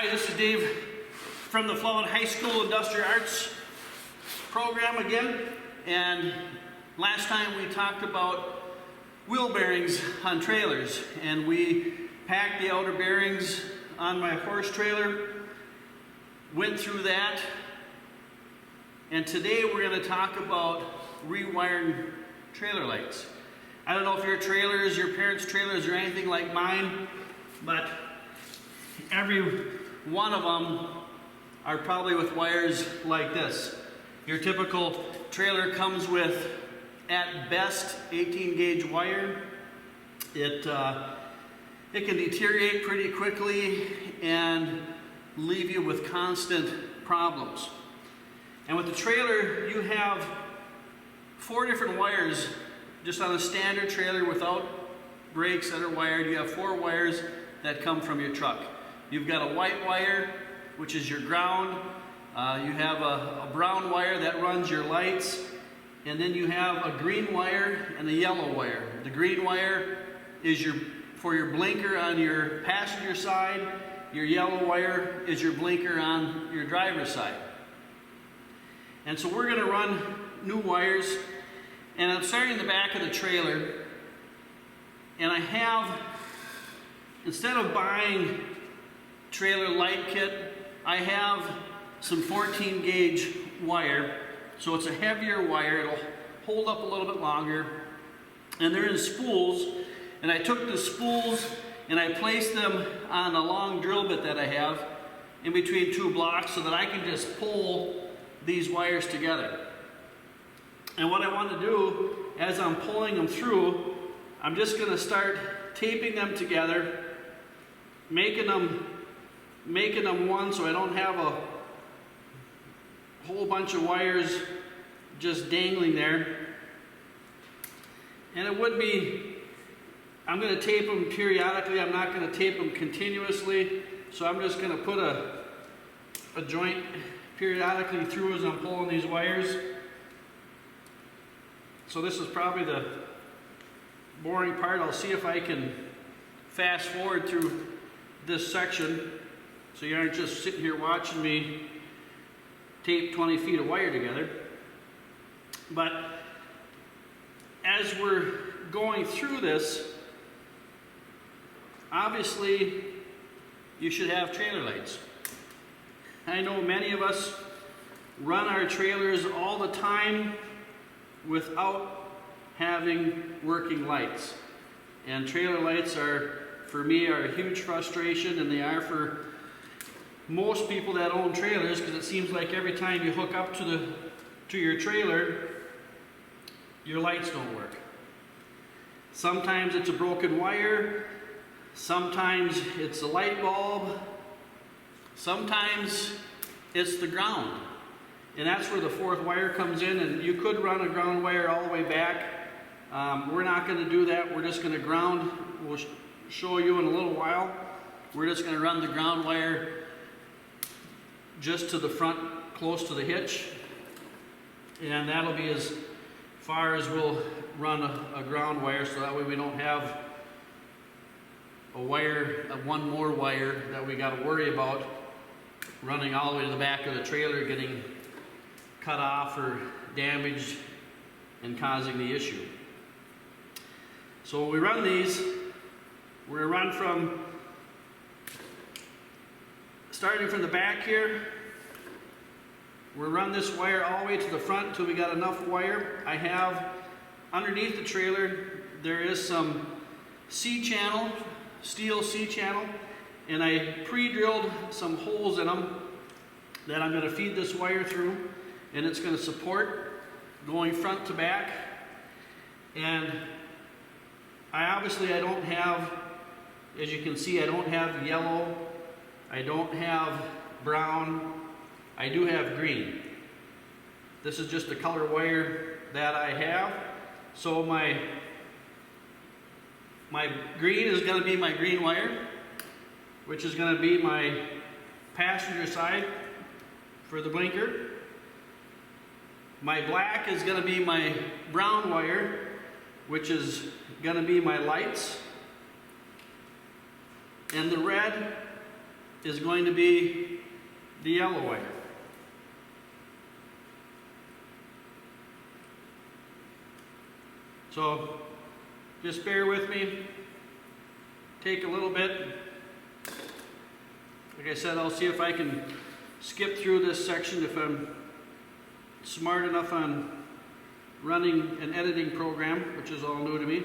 Hi, this is Dave from the Flowood High School Industrial Arts program again. And last time we talked about wheel bearings on trailers, and we packed the outer bearings on my horse trailer, went through that, and today we're going to talk about rewiring trailer lights. I don't know if your trailers, your parents' trailers, are anything like mine, but every one of them are probably with wires like this. Your typical trailer comes with, at best, 18 gauge wire. It can deteriorate pretty quickly and leave you with constant problems. And with the trailer, you have 4 different wires. Just on a standard trailer without brakes that are wired, you have 4 wires that come from your truck. You've got a white wire, which is your ground. You have a brown wire that runs your lights. And then you have a green wire and a yellow wire. The green wire is for your blinker on your passenger side. Your yellow wire is your blinker on your driver's side. And so we're going to run new wires. And I'm starting in the back of the trailer. And I have, instead of buying trailer light kit, I have some 14 gauge wire. So it's a heavier wire, it'll hold up a little bit longer. And they're in spools, and I took the spools and I placed them on a long drill bit that I have in between 2 blocks so that I can just pull these wires together. And what I want to do, as I'm pulling them through, I'm just going to start taping them together, making them one so I don't have a whole bunch of wires just dangling there. And it would be, I'm going to tape them periodically, I'm not going to tape them continuously, so I'm just going to put a joint periodically through as I'm pulling these wires. So this is probably the boring part. I'll see if I can fast forward through this section so you aren't just sitting here watching me tape 20 feet of wire together. But as we're going through this, obviously you should have trailer lights. I know many of us run our trailers all the time without having working lights. And trailer lights for me, are a huge frustration, and they are for most people that own trailers, because it seems like every time you hook up to your trailer, your lights don't work. Sometimes it's a broken wire, sometimes it's a light bulb, sometimes it's the ground. And that's where the 4th wire comes in, and you could run a ground wire all the way back. We're not going to do that. We're just going to ground. We'll show you in a little while. We're just going to run the ground wire just to the front, close to the hitch. And that'll be as far as we'll run a ground wire, so that way we don't have one more wire that we got to worry about running all the way to the back of the trailer, getting cut off or damaged and causing the issue. So when we run these, we're going to run starting from the back here. We'll run this wire all the way to the front until we got enough wire. I have underneath the trailer, there is some C-channel, steel C-channel, and I pre-drilled some holes in them that I'm going to feed this wire through, and it's going to support going front to back. And I don't have, as you can see, I don't have yellow, I don't have brown, I do have green. This is just the color wire that I have. So my green is going to be my green wire, which is going to be my passenger side for the blinker. My black is going to be my brown wire, which is going to be my lights. And the red is going to be the yellow wire. So just bear with me, take a little bit. Like I said, I'll see if I can skip through this section if I'm smart enough on running an editing program, which is all new to me.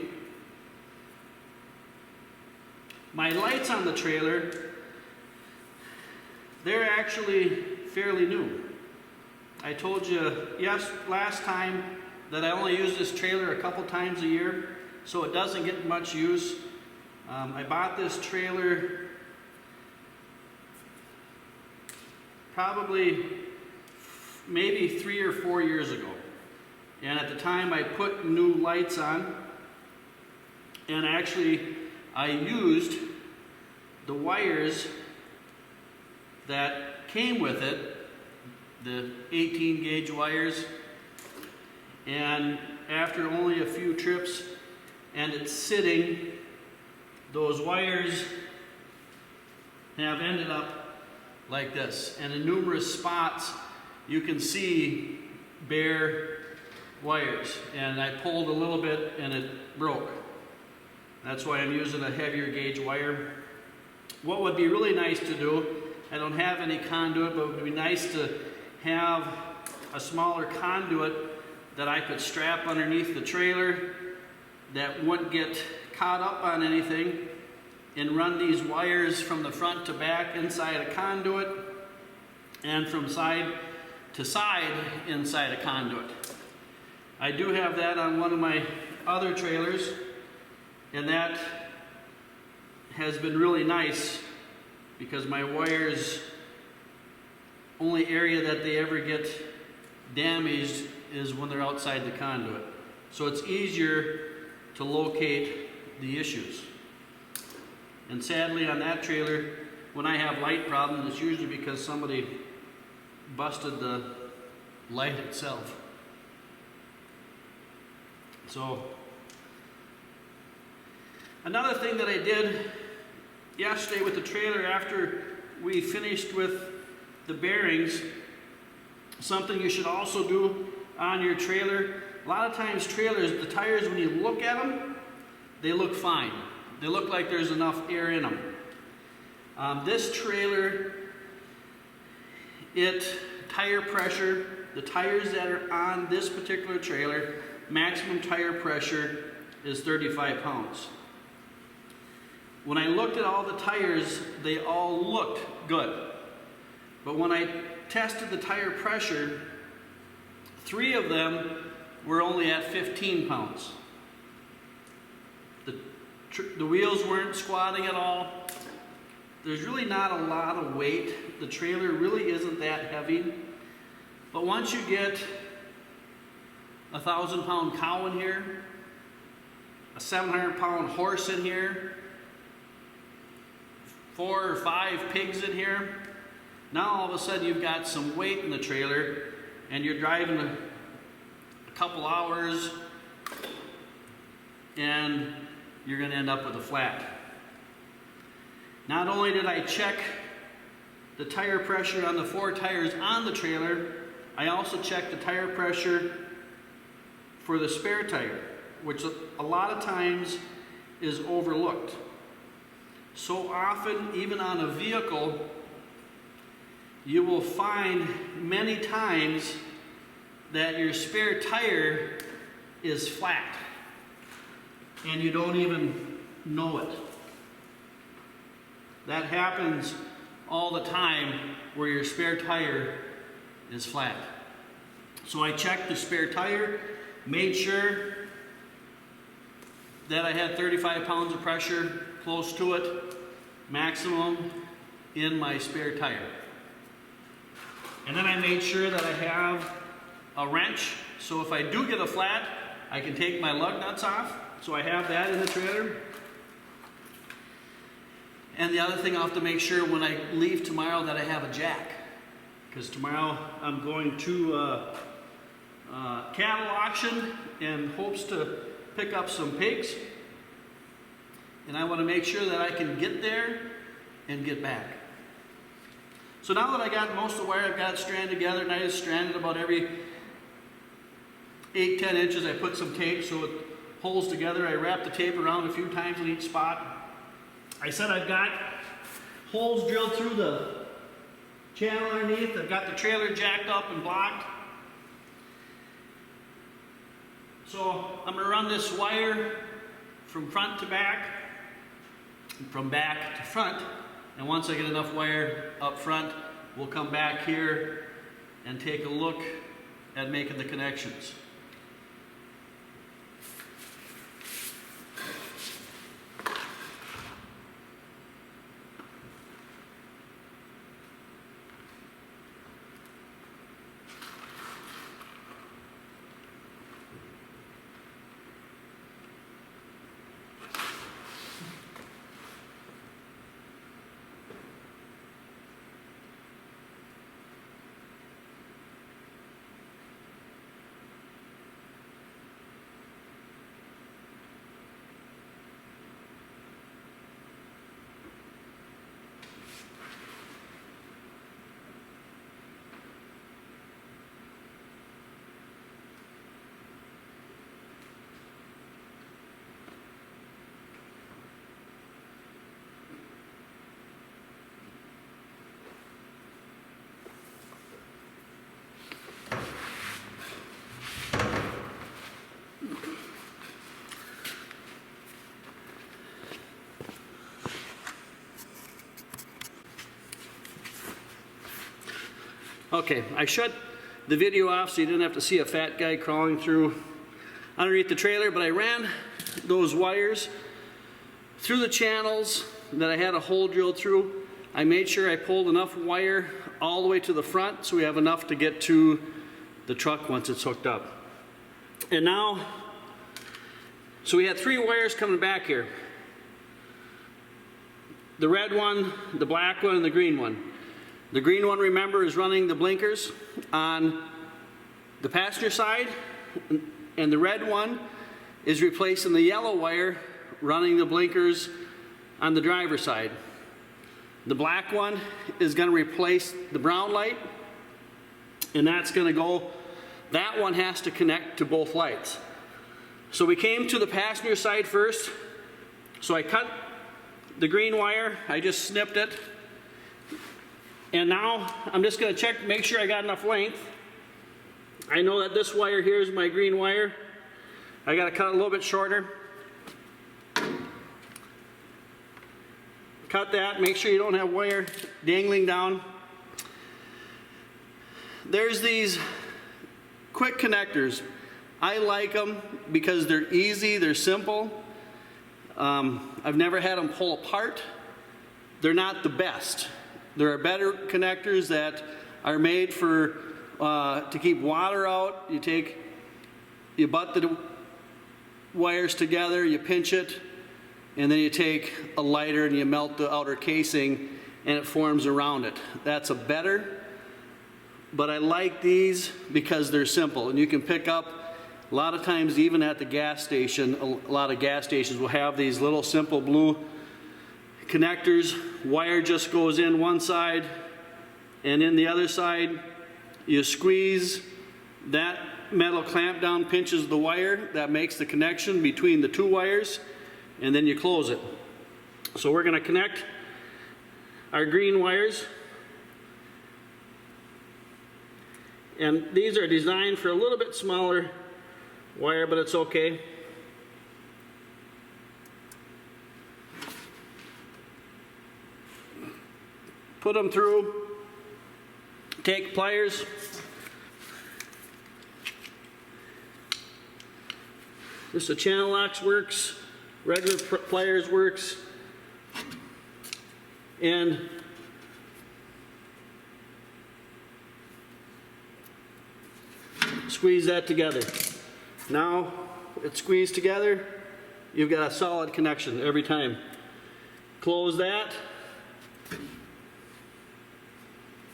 My lights on the trailer, they're actually fairly new. I told you last time that I only use this trailer a couple times a year, so it doesn't get much use. I bought this trailer probably maybe 3 or 4 years ago. And at the time I put new lights on, and actually I used the wires that came with it, the 18 gauge wires, and after only a few trips and it's sitting, those wires have ended up like this. And in numerous spots you can see bare wires, and I pulled a little bit and it broke. That's why I'm using a heavier gauge wire. What would be really nice to do, I don't have any conduit, but it would be nice to have a smaller conduit that I could strap underneath the trailer that wouldn't get caught up on anything, and run these wires from the front to back inside a conduit and from side to side inside a conduit. I do have that on one of my other trailers, and that has been really nice because my wires, only area that they ever get damaged is when they're outside the conduit. So it's easier to locate the issues. And sadly on that trailer, when I have light problems, it's usually because somebody busted the light itself. So, another thing that I did yesterday with the trailer after we finished with the bearings, something you should also do on your trailer. A lot of times trailers, the tires, when you look at them, they look fine. They look like there's enough air in them. This trailer, tire pressure, the tires that are on this particular trailer, maximum tire pressure is 35 pounds. When I looked at all the tires, they all looked good. But when I tested the tire pressure, 3 of them were only at 15 pounds. The wheels weren't squatting at all. There's really not a lot of weight. The trailer really isn't that heavy. But once you get a 1,000-pound cow in here, a 700-pound horse in here, 4 or 5 pigs in here, now all of a sudden you've got some weight in the trailer, and you're driving a couple hours, and you're going to end up with a flat. Not only did I check the tire pressure on the 4 tires on the trailer, I also checked the tire pressure for the spare tire, which a lot of times is overlooked. So often, even on a vehicle, you will find many times that your spare tire is flat and you don't even know it. That happens all the time where your spare tire is flat. So I checked the spare tire, made sure that I had 35 pounds of pressure close to it, maximum in my spare tire. And then I made sure that I have a wrench, so if I do get a flat, I can take my lug nuts off. So I have that in the trailer. And the other thing, I'll have to make sure when I leave tomorrow that I have a jack, because tomorrow I'm going to a cattle auction in hopes to pick up some pigs, and I want to make sure that I can get there and get back. So now that I got most of the wire, I've got it stranded together, and I just stranded about every 8-10 inches. I put some tape so it holds together. I wrap the tape around a few times in each spot. I said I've got holes drilled through the channel underneath. I've got the trailer jacked up and blocked. So I'm going to run this wire from front to back, from back to front. And once I get enough wire up front, we'll come back here and take a look at making the connections. Okay, I shut the video off so you didn't have to see a fat guy crawling through underneath the trailer, but I ran those wires through the channels that I had a hole drilled through. I made sure I pulled enough wire all the way to the front so we have enough to get to the truck once it's hooked up. And now, so we had 3 wires coming back here. The red one, the black one, and the green one. The green one, remember, is running the blinkers on the passenger side, and the red one is replacing the yellow wire running the blinkers on the driver's side. The black one is going to replace the brown light, and that's going to go, that one has to connect to both lights. So we came to the passenger side first. So I cut the green wire, I just snipped it. And now I'm just going to check, make sure I got enough length. I know that this wire here is my green wire. I got to cut it a little bit shorter. Cut that, make sure you don't have wire dangling down. There's these quick connectors. I like them because they're easy, they're simple. I've never had them pull apart. They're not the best. There are better connectors that are made for to keep water out. You butt the wires together, you pinch it, and then you take a lighter and you melt the outer casing and it forms around it. That's a better, but I like these because they're simple and you can pick up, a lot of times even at the gas station, a lot of gas stations will have these little simple blue connectors. Wire just goes in one side and in the other side you squeeze, that metal clamp down pinches the wire, that makes the connection between the 2 wires, and then you close it. So we're going to connect our green wires, and these are designed for a little bit smaller wire, but it's okay. Put them through, take pliers, this a channel locks works, regular pliers works, and squeeze that together. Now it's squeezed together, you've got a solid connection every time. Close that.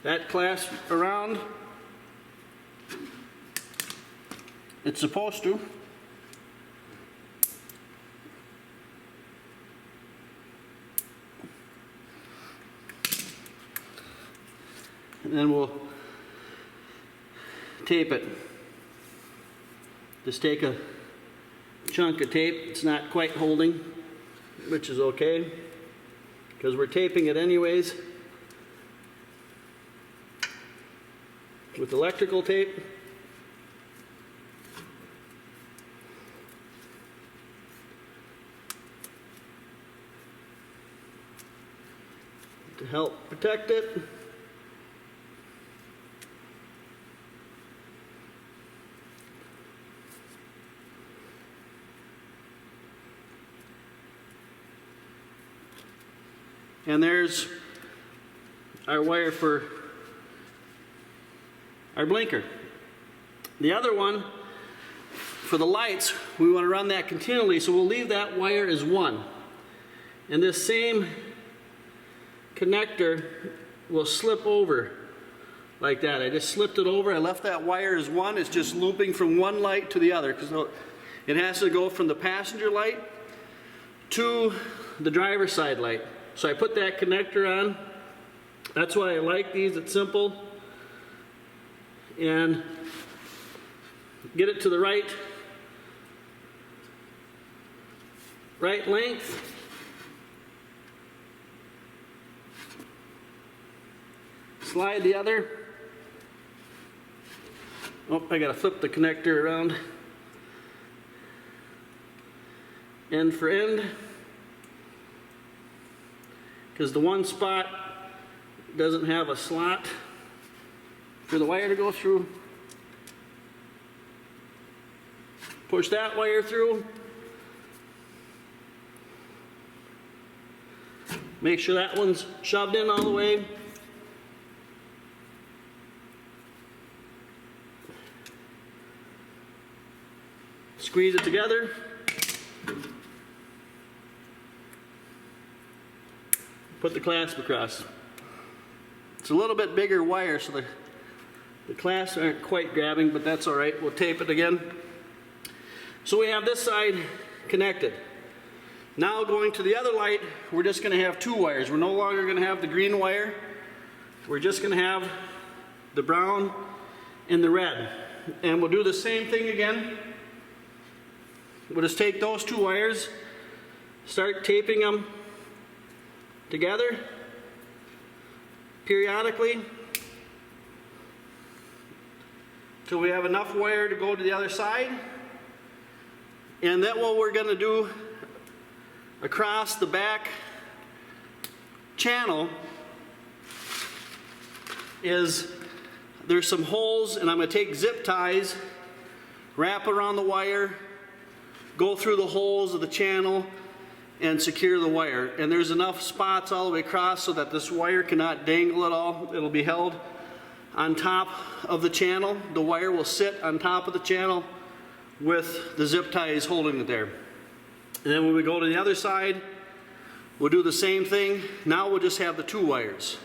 That clasp around, it's supposed to. and then we'll tape it. Just take a chunk of tape. It's not quite holding, which is okay, because we're taping it anyways with electrical tape. To help protect it. And there's our wire for our blinker. The other one, for the lights, we want to run that continually, so we'll leave that wire as one. And this same connector will slip over like that. I just slipped it over. I left that wire as one. It's just looping from one light to the other, because it has to go from the passenger light to the driver's side light. So I put that connector on. That's why I like these. It's simple. And get it to the right length. Slide the other. Oh, I gotta flip the connector around. End for end. Because the one spot doesn't have a slot for the wire to go through. Push that wire through. Make sure that one's shoved in all the way. Squeeze it together. Put the clasp across. It's a little bit bigger wire, so the clasps aren't quite grabbing, but that's all right. We'll tape it again. So we have this side connected. Now going to the other light, we're just going to have two wires. We're no longer going to have the green wire. We're just going to have the brown and the red. And we'll do the same thing again. We'll just take those two wires, start taping them together periodically till we have enough wire to go to the other side. And then what we're going to do across the back channel is there's some holes, and I'm going to take zip ties, wrap around the wire, go through the holes of the channel, and secure the wire. And there's enough spots all the way across so that this wire cannot dangle at all. It'll be held on top of the channel. The wire will sit on top of the channel with the zip ties holding it there. And then when we go to the other side, we'll do the same thing. Now we'll just have the two wires.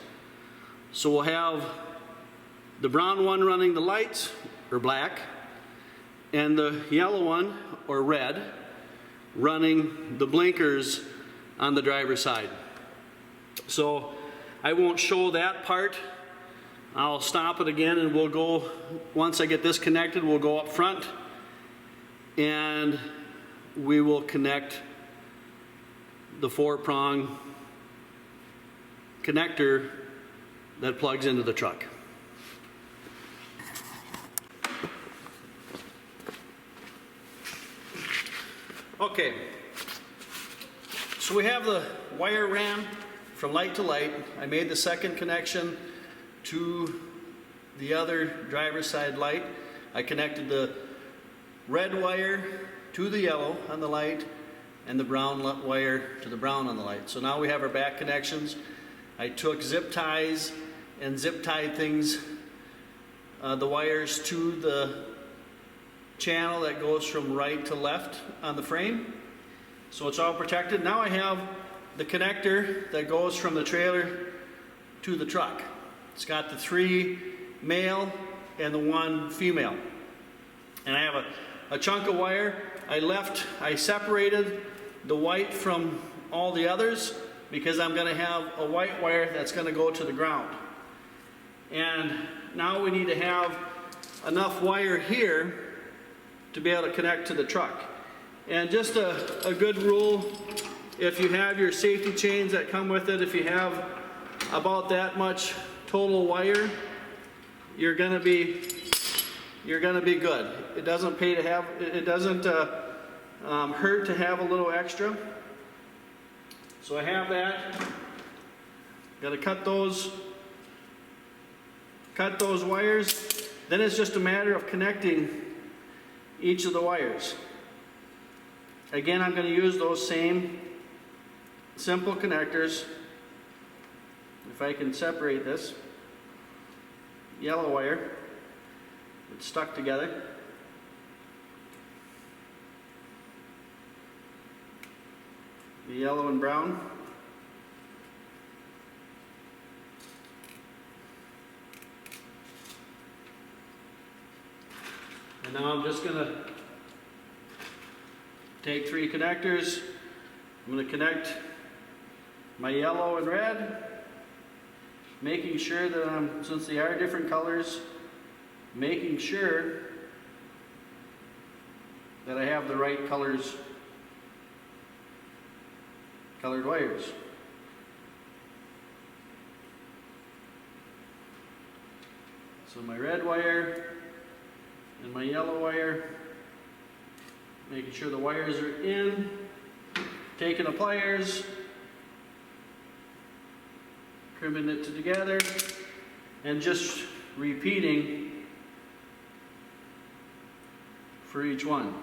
So we'll have the brown one running the lights, or black, and the yellow one, or red, running the blinkers on the driver's side. So I won't show that part. I'll stop it again, and we'll go, once I get this connected, we'll go up front and we will connect the 4-prong connector that plugs into the truck. Okay, so we have the wire ran from light to light. I made the second connection to the other driver's side light. I connected the red wire to the yellow on the light and the brown wire to the brown on the light. So now we have our back connections. I took zip ties and zip tied things, the wires to the channel that goes from right to left on the frame. So it's all protected. Now I have the connector that goes from the trailer to the truck. It's got the 3 male and the 1 female. And I have a chunk of wire. I separated the white from all the others because I'm going to have a white wire that's going to go to the ground. And now we need to have enough wire here to be able to connect to the truck. And just a good rule, if you have your safety chains that come with it, if you have about that much total wire, you're gonna be good. It doesn't pay to have, it doesn't hurt to have a little extra. So I have that. Got to cut those wires. Then it's just a matter of connecting each of the wires. Again, I'm going to use those same simple connectors. If I can separate this yellow wire, it's stuck together. The yellow and brown. And now I'm just going to take 3 connectors. I'm going to connect my yellow and red, making sure that since they are different colors, making sure that I have the right colored wires. So my red wire and my yellow wire, making sure the wires are in, taking the pliers, crimping it together, and just repeating for each one.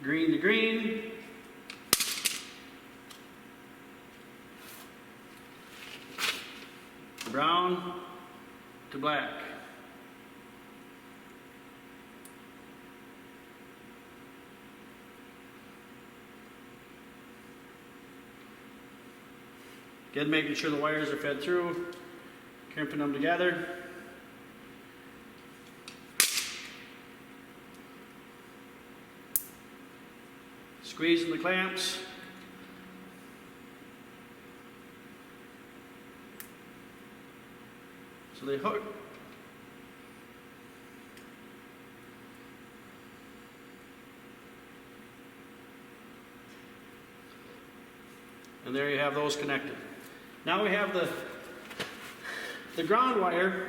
Green to green. Brown to black. Again, making sure the wires are fed through, crimping them together. Squeezing the clamps. So they hook. And there you have those connected. Now we have the ground wire,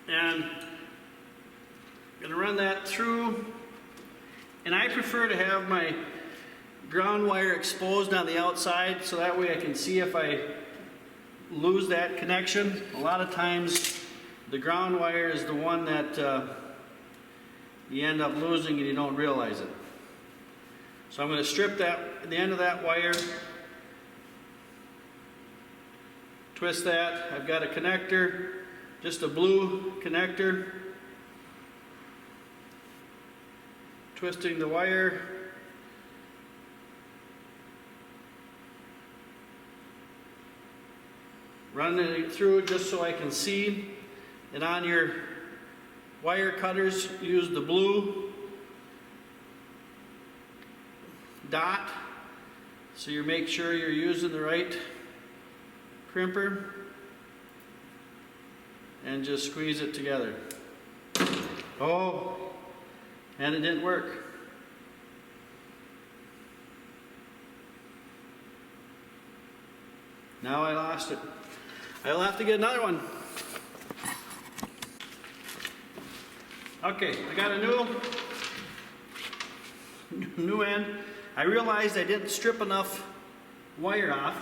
and I'm going to run that through. And I prefer to have my ground wire exposed on the outside so that way I can see if I lose that connection. A lot of times the ground wire is the one that you end up losing and you don't realize it. So I'm going to strip the end of that wire, twist that. I've got a connector, just a blue connector. Twisting the wire. Running it through just so I can see. And on your wire cutters, use the blue dot so you make sure you're using the right crimper, and just squeeze it together. Oh, and it didn't work. Now I lost it. I'll have to get another one. Okay, I got a new end. I realized I didn't strip enough wire off.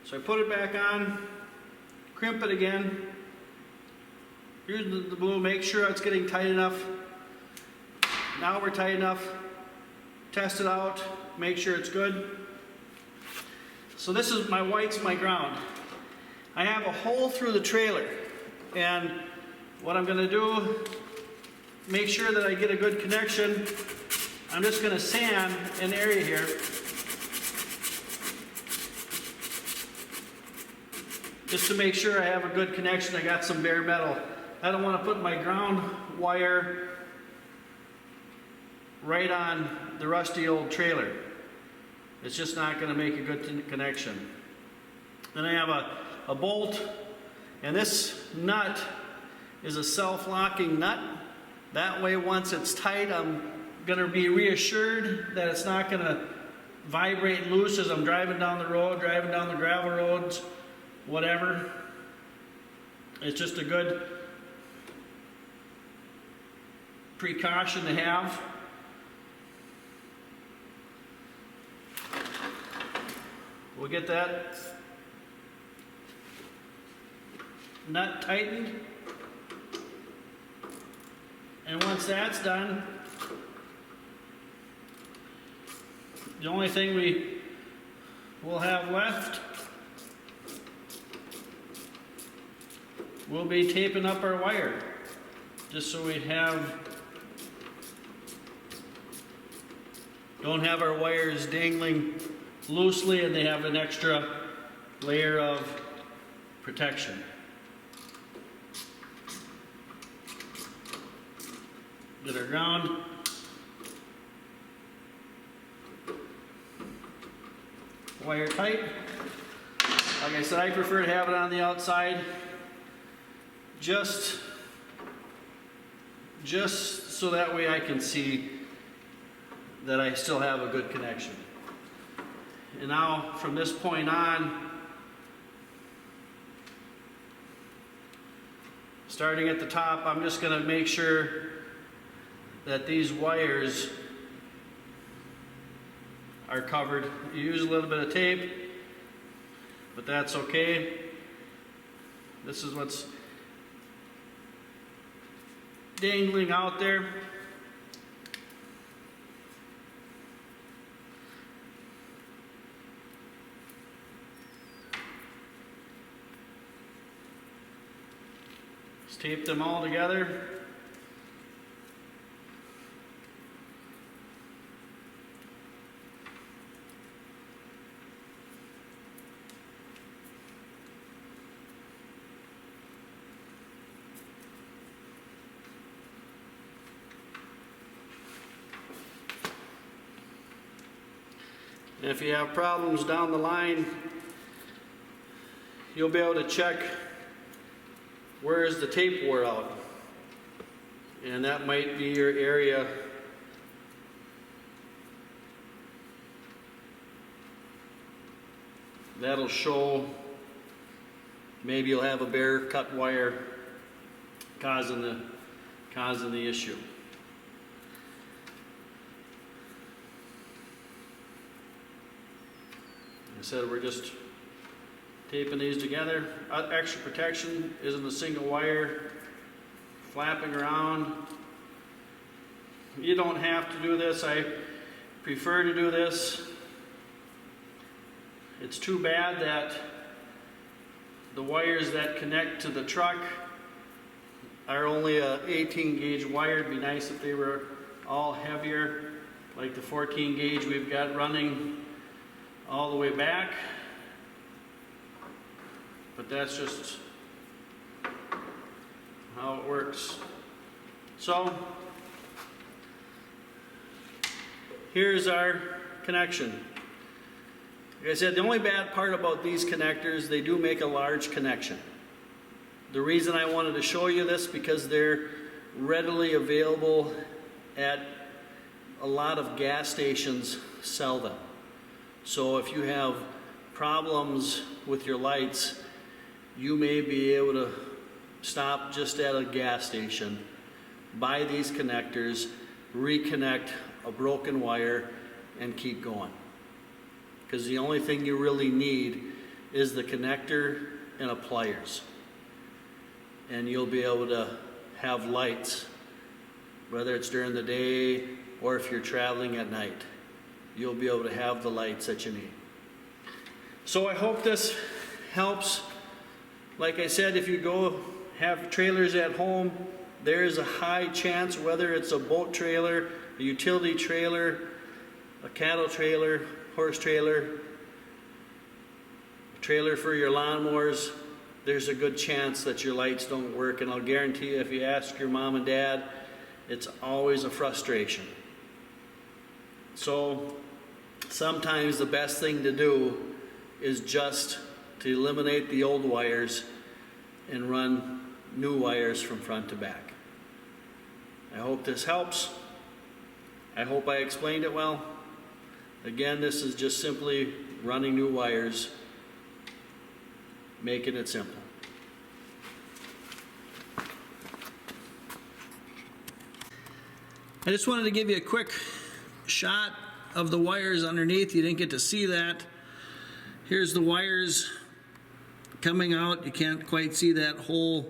So I put it back on, crimp it again, use the blue, make sure it's getting tight enough. Now we're tight enough, test it out, make sure it's good. So this is my whites, my ground. I have a hole through the trailer, and what I'm going to do, make sure that I get a good connection. I'm just going to sand an area here. Just to make sure I have a good connection. I got some bare metal. I don't want to put my ground wire right on the rusty old trailer. It's just not going to make a good connection. Then I have a bolt, and this nut is a self-locking nut. That way, once it's tight, I'm going to be reassured that it's not going to vibrate loose as I'm driving down the road, driving down the gravel roads, whatever. It's just a good precaution to have. We'll get that nut tightened. And once that's done, the only thing we will have left will be taping up our wire, just so we don't have our wires dangling loosely and they have an extra layer of protection. Get our ground. Wire tight. Like I said, I prefer to have it on the outside just so that way I can see that I still have a good connection. And now from this point on, starting at the top, I'm just going to make sure that these wires are covered. You use a little bit of tape, but that's okay. This is what's dangling out there. Just tape them all together. And if you have problems down the line, you'll be able to check where is the tape wore out. And that might be your area that'll show. Maybe you'll have a bare cut wire causing the issue. I said we're just taping these together. Extra protection isn't a single wire flapping around. You don't have to do this. I prefer to do this. It's too bad that the wires that connect to the truck are only a 18 gauge wire. It'd be nice if they were all heavier, like the 14 gauge we've got running all the way back, but that's just how it works. So here's our connection. Like I said, the only bad part about these connectors, they do make a large connection. The reason I wanted to show you this, because they're readily available at a lot of gas stations sell them. So if you have problems with your lights, you may be able to stop just at a gas station, buy these connectors, reconnect a broken wire, and keep going. Because the only thing you really need is the connector and a pliers. And you'll be able to have lights, whether it's during the day or if you're traveling at night. You'll be able to have the lights that you need. So I hope this helps. Like I said, if you go have trailers at home, there is a high chance, whether it's a boat trailer, a utility trailer, a cattle trailer, horse trailer, a trailer for your lawnmowers, there's a good chance that your lights don't work. And I'll guarantee you, if you ask your mom and dad, it's always a frustration. So sometimes the best thing to do is just to eliminate the old wires and run new wires from front to back. I hope this helps. I hope I explained it well. Again, this is just simply running new wires, making it simple. I just wanted to give you a quick shot of the wires underneath. You didn't get to see that. Here's the wires coming out. You can't quite see that whole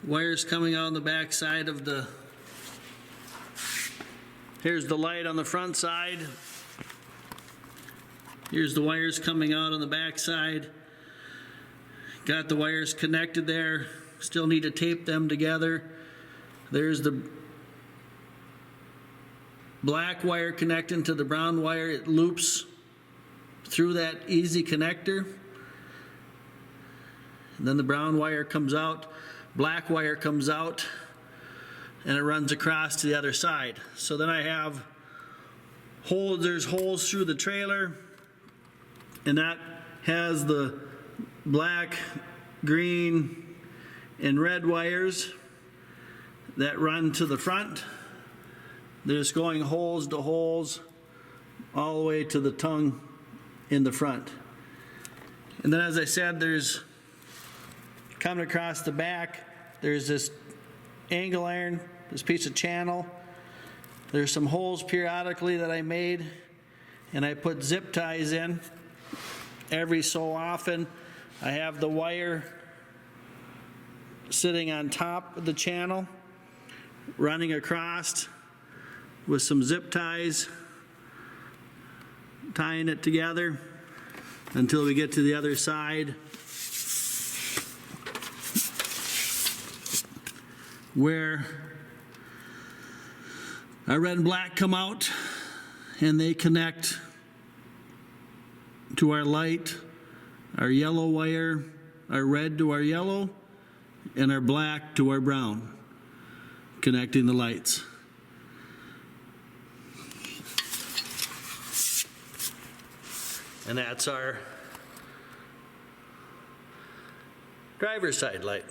wires coming out on the back side of the. Here's the light on the front side. Here's the wires coming out on the back side. Got the wires connected there. Still need to tape them together. There's the black wire connecting to the brown wire. It loops through that easy connector. And then the brown wire comes out, black wire comes out, and it runs across to the other side. So then I have holes, there's holes through the trailer, and that has the black, green, and red wires that run to the front. They're just going holes to holes all the way to the tongue in the front. And then, as I said, there's coming across the back, there's this angle iron, this piece of channel. There's some holes periodically that I made, and I put zip ties in every so often. I have the wire sitting on top of the channel, running across with some zip ties, tying it together until we get to the other side, where our red and black come out and they connect to our light, our yellow wire, our red to our yellow, and our black to our brown, connecting the lights. And that's our driver's side light.